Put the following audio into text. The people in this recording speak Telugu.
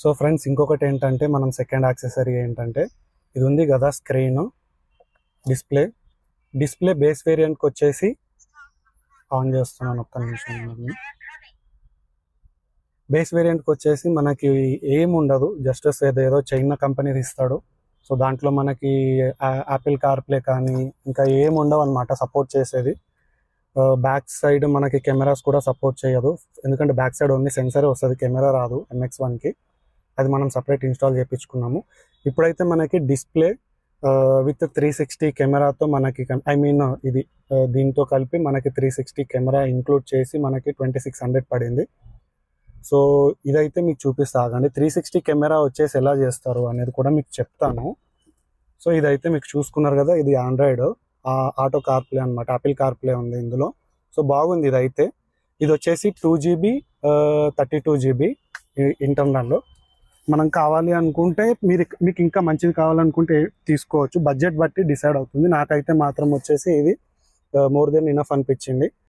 సో ఫ్రెండ్స్, ఇంకొకటి ఏంటంటే మనం సెకండ్ యాక్సెసరీ ఏంటంటే ఇది ఉంది కదా, స్క్రీన్ డిస్ప్లే బేస్ వేరియంట్కి వచ్చేసి ఆన్ చేస్తున్నాను, ఒక్క నిమిషం. బేస్ వేరియంట్కి వచ్చేసి మనకి ఏం ఉండదు, జస్ట్ ఏదో చైనా కంపెనీ ఇస్తాడు. సో దాంట్లో మనకి యాపిల్ కార్ప్లే కానీ ఇంకా ఏం ఉండవు అనమాట సపోర్ట్ చేసేది. బ్యాక్ సైడ్ మనకి కెమెరాస్ కూడా సపోర్ట్ చేయదు, ఎందుకంటే బ్యాక్ సైడ్ ఓన్లీ సెన్సరే వస్తుంది, కెమెరా రాదు MX1కి. అది మనం సపరేట్ ఇన్స్టాల్ చేయించుకున్నాము. ఇప్పుడైతే మనకి డిస్ప్లే విత్ 360 కెమెరాతో మనకి ఇది దీంతో కలిపి మనకి 360 కెమెరా ఇంక్లూడ్ చేసి మనకి 2600 పడింది. సో ఇదైతే మీకు చూపిస్తా ఆగండి. 360 కెమెరా వచ్చేసి ఎలా చేస్తారు అనేది కూడా మీకు చెప్తాను. సో ఇదైతే మీకు చూసుకున్నారు కదా, ఇది ఆండ్రాయిడ్ ఆటో కార్ప్లే అనమాట, యాపిల్ కార్ప్లే ఉంది ఇందులో. సో బాగుంది ఇదైతే. ఇది వచ్చేసి 2GB 32GB ఇంటర్నల్. మనం కావాలి అనుకుంటే మీకు ఇంకా మంచిది కావాలనుకుంటే తీసుకోవచ్చు, బడ్జెట్ బట్టి డిసైడ్ అవుతుంది. నాకైతే మాత్రం వచ్చేసి ఇది మోర్ దెన్ ఇనఫ్ అనిపించింది.